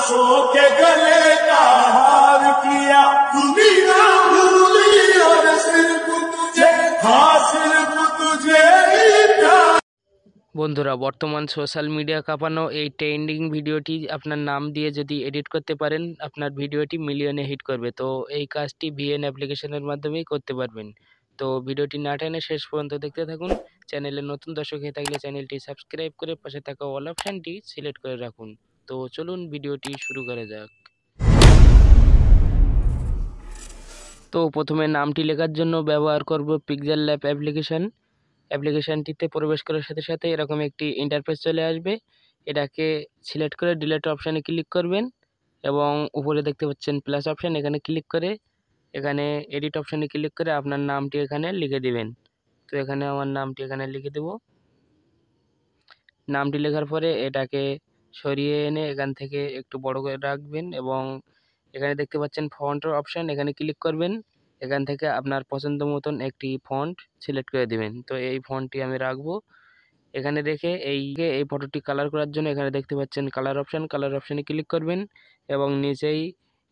आसों के गले का हार किया, तूने ना भूली और सिर्फ तुझे, हाँ सिर्फ तुझे ही प्यार। বন্ধুরা, বর্তমান সোশ্যাল মিডিয়া কাঁপানো এই ট্রেন্ডিং ভিডিওটি আপনার নাম দিয়ে যদি এডিট করতে পারেন, আপনার ভিডিওটি মিলিয়নে হিট করবে। তো এই কাজটি ভিএন অ্যাপ্লিকেশনের মাধ্যমেই করতে পারবেন। তো ভিডিওটি না টেনে শেষ পর্যন্ত দেখতে থাকুন। চ্যানেলে নতুন দর্শক হয়ে থাকলে চ্যানেলটি সাবস্ক্রাইব করে পাশে থাকা অল অপশানটি সিলেক্ট করে রাখুন। তো চলুন ভিডিওটি শুরু করা যাক। তো প্রথমে নামটি লেখার জন্য ব্যবহার করব পিক্সেল ল্যাব অ্যাপ্লিকেশনটিতে প্রবেশ করার সাথে সাথে এরকম একটি ইন্টারফেস চলে আসবে। এটাকে সিলেক্ট করে ডিলিট অপশানে ক্লিক করবেন এবং উপরে দেখতে পাচ্ছেন প্লাস অপশান, এখানে ক্লিক করে এখানে এডিট অপশানে ক্লিক করে আপনার নামটি এখানে লিখে দিবেন। তো এখানে আমার নামটি এখানে লিখে দেব। নামটি লেখার পরে এটাকে সরিয়ে এনে এখান থেকে একটু বড় করে রাখবেন এবং এখানে দেখতে পাচ্ছেন ফন্টের অপশান, এখানে ক্লিক করবেন। এখান থেকে আপনার পছন্দ মতন একটি ফন্ট সিলেক্ট করে দিবেন। তো এই ফন্টটি আমি রাখবো। এখানে রেখে এই ফটোটি কালার করার জন্য এখানে দেখতে পাচ্ছেন কালার অপশানে ক্লিক করবেন এবং নিচেই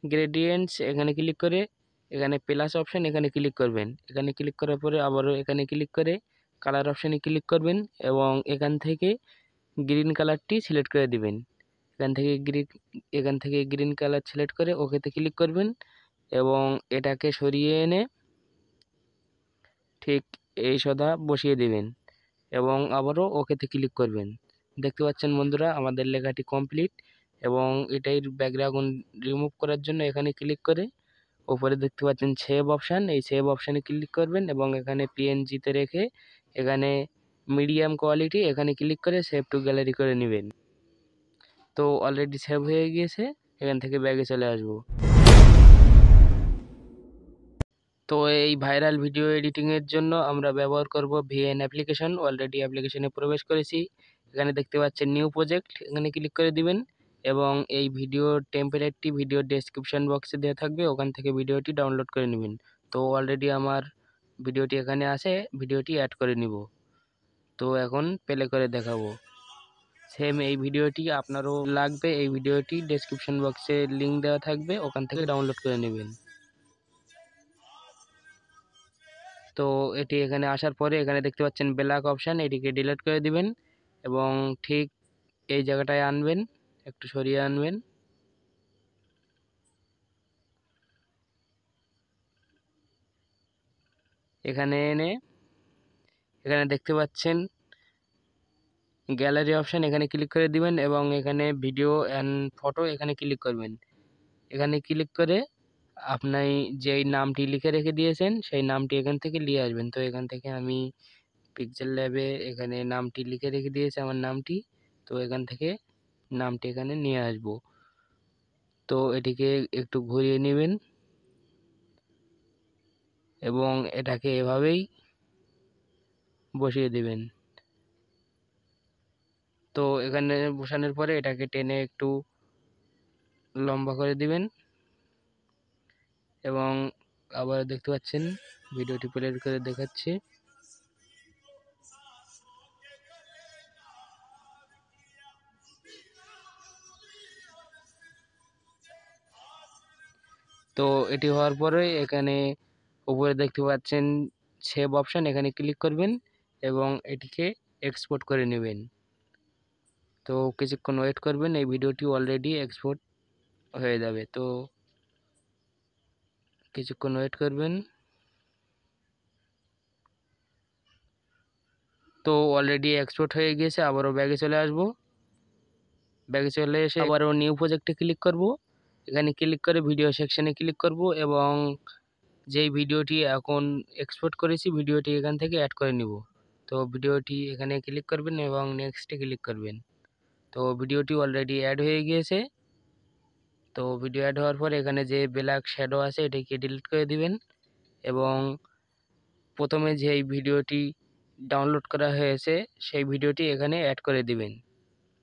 গ্রেডিয়েন্টস এখানে ক্লিক করে এখানে প্লাস অপশান এখানে ক্লিক করবেন। এখানে ক্লিক করার পরে আবারও এখানে ক্লিক করে কালার অপশানে ক্লিক করবেন এবং এখান থেকে গ্রিন কালারটি সিলেক্ট করে দিবেন। এখান থেকে গ্রিন কালার সিলেক্ট করে ওকেতে ক্লিক করবেন এবং এটাকে সরিয়ে এনে ঠিক এই সদা বসিয়ে দিবেন এবং আবারও ওকেতে ক্লিক করবেন। দেখতে পাচ্ছেন বন্ধুরা, আমাদের লেখাটি কমপ্লিট এবং এটার ব্যাকগ্রাউন্ড রিমুভ করার জন্য এখানে ক্লিক করে উপরে দেখতে পাচ্ছেন সেভ অপশান, এই সেভ অপশানে ক্লিক করবেন এবং এখানে পিএনজিতে রেখে এখানে মিডিয়াম কোয়ালিটি এখানে ক্লিক করে সেভ টু গ্যালারি করে নেবেন। তো অলরেডি সেভ হয়ে গিয়েছে, এখান থেকে ব্যাগে চলে আসব। তো এই ভাইরাল ভিডিও এডিটিংয়ের জন্য আমরা ব্যবহার করব ভিএন অ্যাপ্লিকেশন। অলরেডি অ্যাপ্লিকেশনে প্রবেশ করেছি। এখানে দেখতে পাচ্ছেন নিউ প্রজেক্ট, এখানে ক্লিক করে দিবেন এবং এই ভিডিওর টেমপ্লেটটি ভিডিও ডেসক্রিপশন বক্সে দেওয়া থাকবে, ওখান থেকে ভিডিওটি ডাউনলোড করে নেবেন। তো অলরেডি আমার ভিডিওটি এখানে আছে, ভিডিওটি অ্যাড করে নিব। তো এখন প্লে করে দেখাবো। সেম এই ভিডিওটি আপনারও লাগবে, এই ভিডিওটি ডেসক্রিপশন বক্সে লিঙ্ক দেওয়া থাকবে, ওখান থেকে ডাউনলোড করে নেবেন। তো এটি এখানে আসার পরে এখানে দেখতে পাচ্ছেন ব্ল্যাক অপশান, এটিকে ডিলিট করে দিবেন এবং ঠিক এই জায়গাটায় আনবেন, একটু সরিয়ে আনবেন। এখানে এনে এখানে দেখতে পাচ্ছেন গ্যালারি অপশান, এখানে ক্লিক করে দিবেন এবং এখানে ভিডিও অ্যান্ড ফটো এখানে ক্লিক করবেন। এখানে ক্লিক করে আপনি যেই নামটি লিখে রেখে দিয়েছেন সেই নামটি এখান থেকে নিয়ে আসবেন। তো এখান থেকে আমি পিক্সেল ল্যাবে এখানে নামটি লিখে রেখে দিয়েছে আমার নামটি, তো এখান থেকে নামটি এখানে নিয়ে আসব। তো এটিকে একটু ঘুরিয়ে নেবেন এবং এটাকে এভাবেই বসিয়ে দেবেন। তো এখানে বসানোর পরে এটাকে টেনে একটু লম্বা করে দিবেন এবং আবার দেখতে পাচ্ছেন ভিডিওটি প্লে করে দেখাচ্ছি। তো এটি হওয়ার পরে এখানে উপরে দেখতে পাচ্ছেন সেভ অপশান, এখানে ক্লিক করবেন এবং এটিকে এক্সপোর্ট করে নেবেন। তো কিছুক্ষণ ওয়েট করবেন, এই ভিডিওটি অলরেডি এক্সপোর্ট হয়ে যাবে। তো কিছুক্ষণ ওয়েট করবেন। তো অলরেডি এক্সপোর্ট হয়ে গিয়েছে, আবারও ব্যাগে চলে আসব। ব্যাগে চলে এসে আবারও নিউ প্রজেক্টে ক্লিক করব। এখানে ক্লিক করে ভিডিও সেকশনে ক্লিক করব এবং যেই ভিডিওটি এখন এক্সপোর্ট করেছি ভিডিওটি এখান থেকে অ্যাড করে নিব। তো ভিডিওটি এখানে ক্লিক করবেন এবং নেক্সটে ক্লিক করবেন। তো ভিডিওটি অলরেডি অ্যাড হয়ে গিয়েছে। তো ভিডিও অ্যাড হওয়ার পর এখানে যে ব্ল্যাক শ্যাডো আছে এটাকে ডিলিট করে দিবেন এবং প্রথমে যেই ভিডিওটি ডাউনলোড করা হয়েছে সেই ভিডিওটি এখানে অ্যাড করে দিবেন।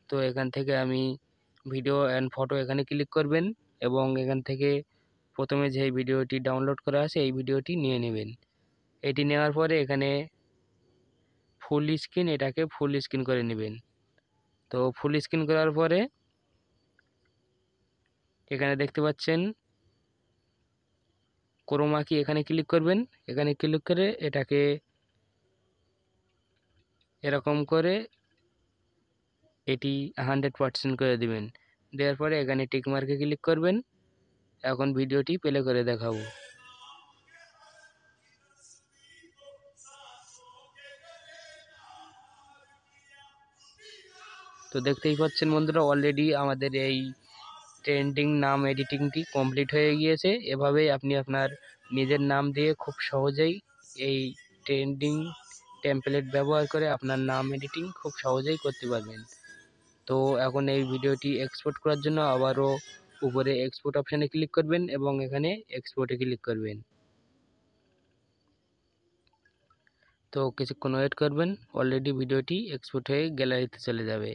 তো এখান থেকে আমি ভিডিও অ্যান্ড ফটো এখানে ক্লিক করবেন এবং এখান থেকে প্রথমে যে ভিডিওটি ডাউনলোড করা আছে এই ভিডিওটি নিয়ে নেবেন। এটি নেওয়ার পরে এখানে ফুল স্ক্রিন, এটাকে ফুল স্ক্রিন করে নেবেন। তো ফুল স্ক্রিন করার পরে এখানে দেখতে পাচ্ছেন ক্রোমা কি, এখানে ক্লিক করবেন। এখানে ক্লিক করে এটাকে এরকম করে এটি 100% করে দিবেন। দেওয়ার পরে এখানে টিক মার্কে ক্লিক করবেন। এখন ভিডিওটি প্লে করে দেখাবো। তো দেখতেই পাচ্ছেন বন্ধুরা, অলরেডি আমাদের এই ট্রেন্ডিং নাম এডিটিংটি কমপ্লিট হয়ে গিয়েছে। এভাবেই আপনি আপনার নিজের নাম দিয়ে খুব সহজেই এই ট্রেন্ডিং টেমপ্লেট ব্যবহার করে আপনার নাম এডিটিং খুব সহজেই করতে পারবেন। তো এখন এই ভিডিওটি এক্সপোর্ট করার জন্য আবারও উপরে এক্সপোর্ট অপশানে ক্লিক করবেন এবং এখানে এক্সপোর্টে ক্লিক করবেন। তো কিছুক্ষণ ওয়েট করবেন, অলরেডি ভিডিওটি এক্সপোর্ট হয়ে গ্যালারিতে চলে যাবে।